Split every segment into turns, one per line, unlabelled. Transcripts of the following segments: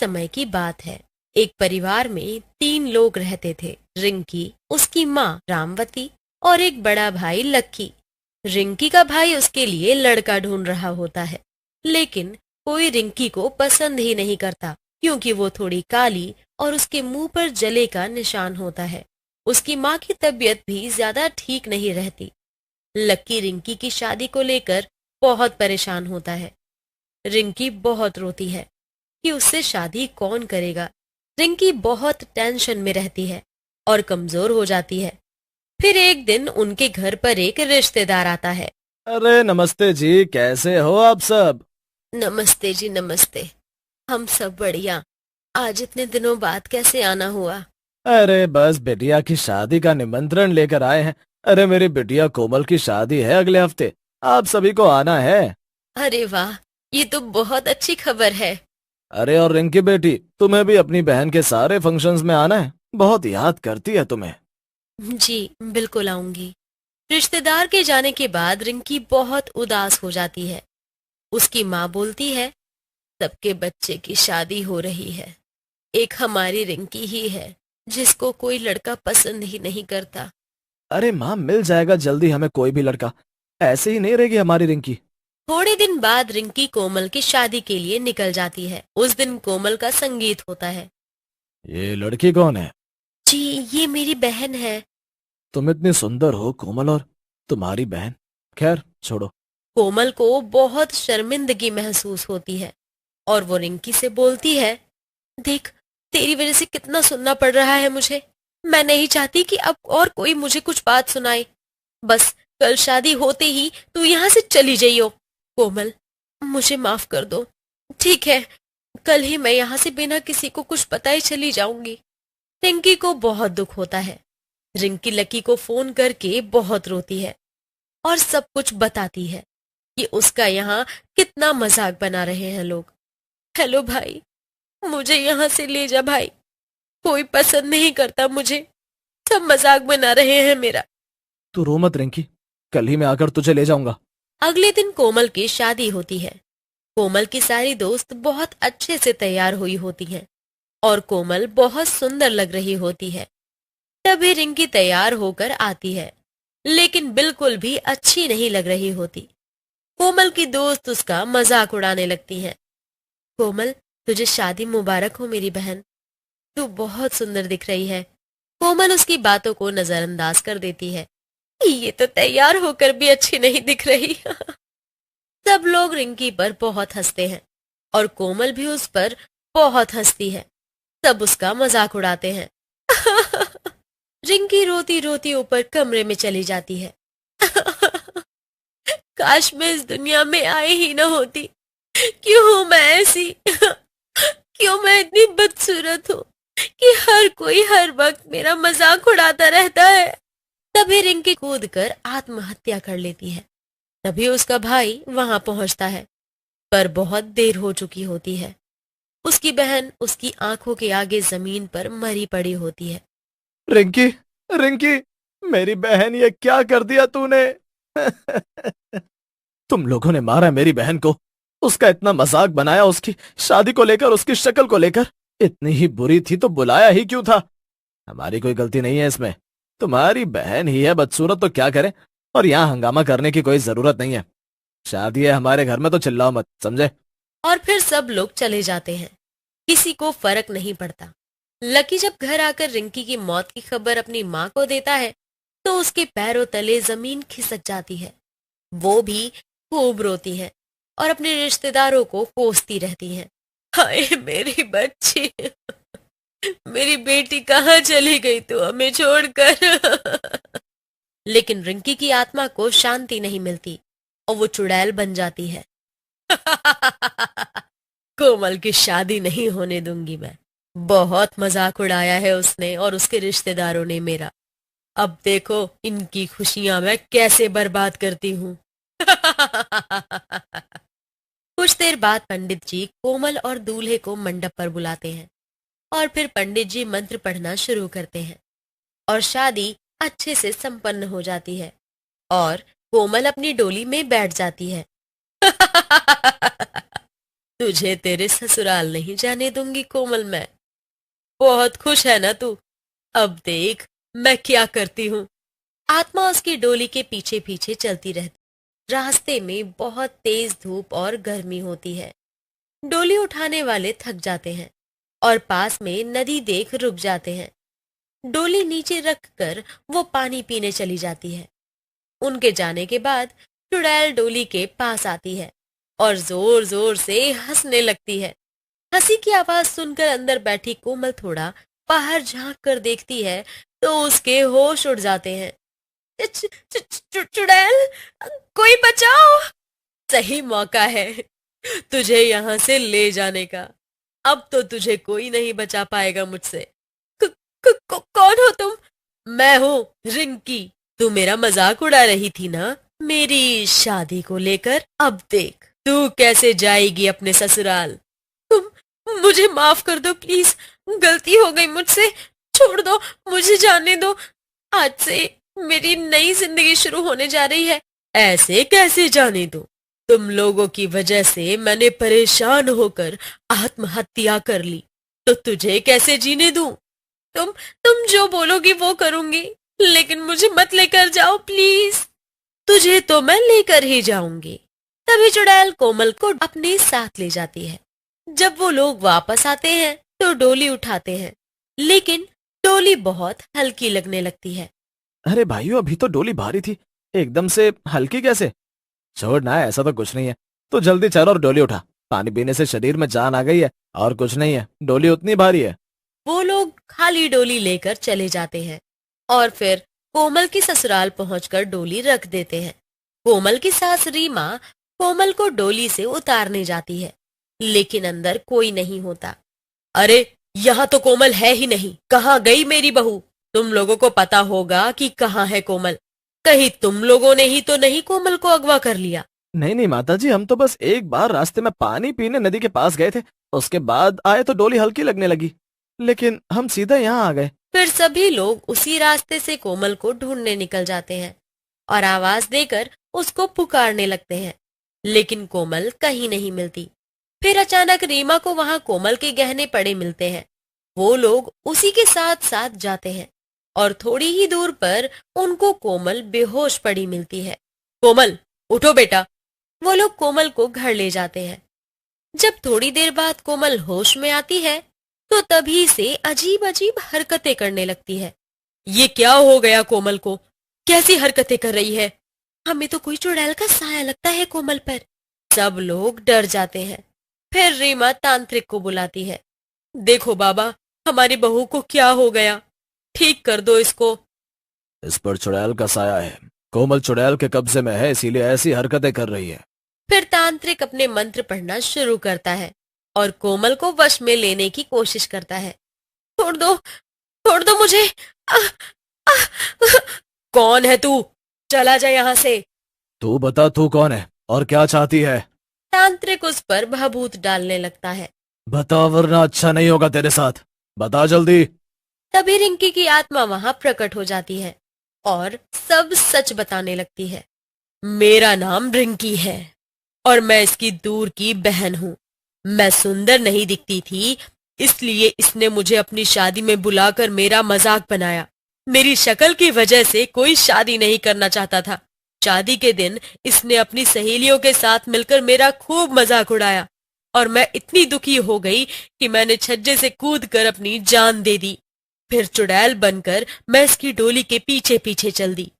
समय की बात है। एक परिवार में 3 लोग रहते थे। रिंकी, उसकी माँ रामवती और एक बड़ा भाई लक्की। रिंकी का भाई उसके लिए लड़का ढूंढ रहा होता है, लेकिन कोई रिंकी को पसंद ही नहीं करता, क्योंकि वो थोड़ी काली और उसके मुंह पर जले का निशान होता है। उसकी माँ की तबीयत भी ज्यादा ठीक नहीं रहती। लक्की रिंकी की शादी को लेकर बहुत परेशान होता है। रिंकी बहुत रोती है कि उससे शादी कौन करेगा। रिंकी बहुत टेंशन में रहती है और कमजोर हो जाती है। फिर एक दिन उनके घर पर एक रिश्तेदार आता है।
अरे नमस्ते जी, कैसे हो आप सब।
नमस्ते जी, नमस्ते। हम सब बढ़िया। आज इतने दिनों बाद कैसे आना हुआ?
अरे बस बिटिया की शादी का निमंत्रण लेकर आए हैं। अरे मेरी बिटिया कोमल की शादी है अगले हफ्ते। आप सभी को आना है।
अरे वाह, ये तो बहुत अच्छी खबर है।
अरे और रिंकी बेटी, तुम्हें भी अपनी बहन के सारे फंक्शंस में आना है। बहुत याद करती है तुम्हें।
जी, बिल्कुल आऊंगी। रिश्तेदार के जाने के बाद रिंकी बहुत उदास हो जाती है। उसकी माँ बोलती है, सबके बच्चे की शादी हो रही है, एक हमारी रिंकी ही है जिसको कोई लड़का पसंद ही नहीं करता।
अरे माँ, मिल जाएगा जल्दी हमें कोई भी लड़का। ऐसे ही नहीं रहेगी हमारी रिंकी।
थोड़े दिन बाद रिंकी कोमल की शादी के लिए निकल जाती है। उस दिन कोमल का संगीत होता है।
ये लड़की कौन है?
जी, ये मेरी बहन है।
तुम इतनी सुंदर हो कोमल, और तुम्हारी बहन। खैर छोड़ो।
कोमल को बहुत शर्मिंदगी महसूस होती है और वो रिंकी से बोलती है, देख, तेरी वजह से कितना सुनना पड़ रहा है मुझे। मैं नहीं चाहती कि अब और कोई मुझे कुछ बात सुनाए। बस कल शादी होते ही तू यहाँ से चली जाइयो। कोमल, मुझे माफ कर दो। ठीक है, कल ही मैं यहाँ से बिना किसी को कुछ बताए चली जाऊंगी। रिंकी को बहुत दुख होता है। रिंकी लकी को फोन करके बहुत रोती है और सब कुछ बताती है कि उसका यहाँ कितना मजाक बना रहे हैं लोग। हेलो भाई, मुझे यहाँ से ले जा भाई, कोई पसंद नहीं करता मुझे, सब मजाक बना रहे हैं मेरा।
तू रो मत रिंकी, कल ही मैं आकर तुझे ले जाऊंगा।
अगले दिन कोमल की शादी होती है। कोमल की सारी दोस्त बहुत अच्छे से तैयार हुई होती हैं और कोमल बहुत सुंदर लग रही होती है। तभी रिंकी तैयार होकर आती है, लेकिन बिल्कुल भी अच्छी नहीं लग रही होती। कोमल की दोस्त उसका मजाक उड़ाने लगती हैं। कोमल, तुझे शादी मुबारक हो मेरी बहन, तू बहुत सुंदर दिख रही है। कोमल उसकी बातों को नजरअंदाज कर देती है। ये तो तैयार होकर भी अच्छी नहीं दिख रही। सब लोग रिंकी पर बहुत हंसते हैं और कोमल भी उस पर बहुत हंसती है। सब उसका मजाक उड़ाते हैं। रिंकी रोती रोती ऊपर कमरे में चली जाती है। काश मैं इस दुनिया में आई ही न होती। क्यों हूं मैं ऐसी? क्यों मैं इतनी बदसूरत हूँ कि हर कोई हर वक्त मेरा मजाक उड़ाता रहता है? तभी रिंकी कूद कर आत्महत्या कर लेती है। तभी उसका भाई वहां पहुंचता है, पर बहुत देर हो चुकी होती है। उसकी बहन उसकी आंखों के आगे जमीन पर मरी पड़ी होती है।
रिंकी, रिंकी, मेरी बहन, ये क्या कर दिया तूने। तुम लोगों ने मारा मेरी बहन को। उसका इतना मजाक बनाया, उसकी शादी को लेकर, उसकी शक्ल को लेकर। इतनी ही बुरी थी तो बुलाया ही क्यों था। हमारी कोई गलती नहीं है इसमें। तुम्हारी बहन ही है बदसूरत तो क्या करे। और यहाँ हंगामा करने की कोई जरूरत नहीं है। शादी है हमारे घर में तो चिल्लाओ मत, समझे।
और फिर सब लोग चले जाते हैं। किसी को फर्क नहीं पड़ता। लकी जब घर आकर रिंकी की मौत की खबर अपनी माँ को देता है, तो उसके पैरों तले जमीन खिसक जाती है। वो भी खूब रोती है और अपने रिश्तेदारों को कोसती रहती है। हाय मेरी बच्ची, मेरी बेटी कहाँ चली गई तू हमें छोड़कर? लेकिन रिंकी की आत्मा को शांति नहीं मिलती और वो चुड़ैल बन जाती है। कोमल की शादी नहीं होने दूंगी मैं। बहुत मजाक उड़ाया है उसने और उसके रिश्तेदारों ने मेरा। अब देखो इनकी खुशियां मैं कैसे बर्बाद करती हूँ। कुछ देर बाद पंडित जी कोमल और दूल्हे को मंडप पर बुलाते हैं और फिर पंडित जी मंत्र पढ़ना शुरू करते हैं और शादी अच्छे से संपन्न हो जाती है और कोमल अपनी डोली में बैठ जाती है। तुझे तेरे ससुराल नहीं जाने दूंगी कोमल मैं। बहुत खुश है ना तू? अब देख मैं क्या करती हूँ। आत्मा उसकी डोली के पीछे पीछे चलती रहती। रास्ते में बहुत तेज धूप और गर्मी होती है। डोली उठाने वाले थक जाते हैं और पास में नदी देख रुक जाते हैं। डोली नीचे रखकर वो पानी पीने चली जाती है। उनके जाने के बाद चुड़ैल डोली के पास आती है और जोर जोर से हंसने लगती है। हंसी की आवाज सुनकर अंदर बैठी कोमल थोड़ा बाहर झांक कर देखती है तो उसके होश उड़ जाते हैं। चुड़ैल, कोई बचाओ! सही मौका है तुझे यहाँ से ले जाने का। अब तो तुझे कोई नहीं बचा पाएगा मुझसे। कौन हो तुम? मैं हूँ रिंकी। तू मेरा मजाक उड़ा रही थी ना मेरी शादी को लेकर। अब देख तू कैसे जाएगी अपने ससुराल। तुम मुझे माफ कर दो प्लीज। गलती हो गई मुझसे। छोड़ दो, मुझे जाने दो। आज से मेरी नई जिंदगी शुरू होने जा रही है। ऐसे कैसे जाने दो? तुम लोगों की वजह से मैंने परेशान होकर आत्महत्या कर ली, तो तुझे कैसे जीने दूं? तुम जो बोलोगी वो करूंगी, लेकिन मुझे मत लेकर जाओ प्लीज। तुझे तो मैं लेकर ही जाऊंगी। तभी चुड़ैल कोमल को अपने साथ ले जाती है। जब वो लोग वापस आते हैं तो डोली उठाते हैं, लेकिन डोली बहुत हल्की लगने लगती है।
अरे भाइयों, अभी तो डोली भारी थी, एकदम से हल्की कैसे? छोड़ ना, ऐसा तो कुछ नहीं है। तो जल्दी चल और डोली उठा। पानी पीने से शरीर में जान आ गई है और कुछ नहीं है, डोली उतनी भारी है।
वो लोग खाली डोली लेकर चले जाते हैं और फिर कोमल की ससुराल पहुंचकर डोली रख देते हैं। कोमल की सास रीमा कोमल को डोली से उतारने जाती है, लेकिन अंदर कोई नहीं होता। अरे यहाँ तो कोमल है ही नहीं। कहाँ गई मेरी बहू? तुम लोगों को पता होगा कि कहाँ है कोमल। कहीं तुम लोगों ने ही तो नहीं कोमल को अगवा कर लिया?
नहीं नहीं माताजी, हम तो बस एक बार रास्ते में पानी पीने नदी के पास गए थे। उसके बाद आए तो डोली हल्की लगने लगी, लेकिन हम सीधा यहाँ आ गए।
फिर सभी लोग उसी रास्ते से कोमल को ढूंढने निकल जाते हैं और आवाज देकर उसको पुकारने लगते हैं, लेकिन कोमल कहीं नहीं मिलती। फिर अचानक रीमा को वहां कोमल के गहने पड़े मिलते हैं। वो लोग उसी के साथ साथ जाते हैं और थोड़ी ही दूर पर उनको कोमल बेहोश पड़ी मिलती है। कोमल, उठो बेटा। वो लोग कोमल को घर ले जाते हैं। जब थोड़ी देर बाद कोमल होश में आती है तो तभी से अजीब अजीब हरकतें करने लगती है। ये क्या हो गया कोमल को? कैसी हरकतें कर रही है? हमें तो कोई चुड़ैल का साया लगता है कोमल पर। सब लोग डर जाते हैं। फिर रीमा तांत्रिक को बुलाती है। देखो बाबा, हमारी बहू को क्या हो गया? ठीक कर दो इसको।
इस पर चुड़ैल का साया है। कोमल चुड़ैल के कब्जे में है, इसीलिए ऐसी हरकतें कर रही है।
फिर तांत्रिक अपने मंत्र पढ़ना शुरू करता है और कोमल को वश में लेने की कोशिश करता है। छोड़ दो मुझे। आ, आ, कौन है तू? चला जा यहाँ से।
तू बता, तू कौन है और क्या चाहती है?
तांत्रिक उस पर भभूत डालने लगता है।
बता, वरना अच्छा नहीं होगा तेरे साथ। बता जल्दी।
तभी रिंकी की आत्मा वहां प्रकट हो जाती है और सब सच बताने लगती है। मेरा नाम रिंकी है और मैं इसकी दूर की बहन हूँ। मैं सुंदर नहीं दिखती थी, इसलिए इसने मुझे अपनी शादी में बुलाकर मेरा मजाक बनाया। मेरी शक्ल की वजह से कोई शादी नहीं करना चाहता था। शादी के दिन इसने अपनी सहेलियों के साथ मिलकर मेरा खूब मजाक उड़ाया और मैं इतनी दुखी हो गई कि मैंने छज्जे से कूदकर अपनी जान दे दी। फिर चुड़ैल बनकर मैं इसकी डोली के पीछे पीछे चल दी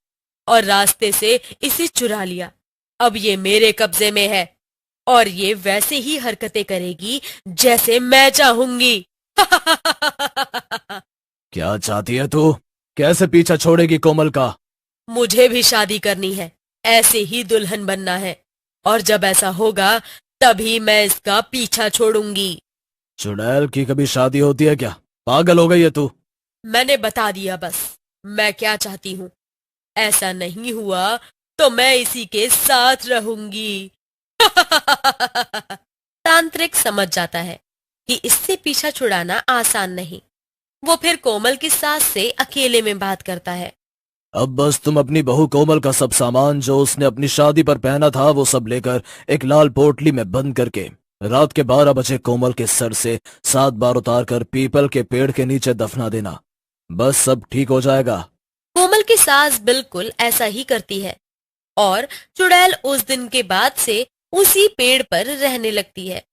और रास्ते से इसे चुरा लिया। अब ये मेरे कब्जे में है और ये वैसे ही हरकतें करेगी जैसे मैं चाहूंगी।
क्या चाहती है तू? कैसे पीछा छोड़ेगी कोमल का?
मुझे भी शादी करनी है, ऐसे ही दुल्हन बनना है और जब ऐसा होगा तभी मैं इसका पीछा छोड़ूंगी।
चुड़ैल की कभी शादी होती है क्या? पागल हो गई है तू?
मैंने बता दिया बस मैं क्या चाहती हूँ। ऐसा नहीं हुआ तो मैं इसी के साथ रहूंगी। तांत्रिक समझ जाता है कि इससे पीछा छुड़ाना आसान नहीं। वो फिर कोमल की सास से अकेले में बात करता है।
अब बस तुम अपनी बहू कोमल का सब सामान जो उसने अपनी शादी पर पहना था वो सब लेकर एक लाल पोटली में बंद करके रात के 12 बजे कोमल के सर से 7 बार उतारकर पीपल के पेड़ के नीचे दफना देना। बस सब ठीक हो जाएगा।
कोमल की सास बिल्कुल ऐसा ही करती है और चुड़ैल उस दिन के बाद से उसी पेड़ पर रहने लगती है।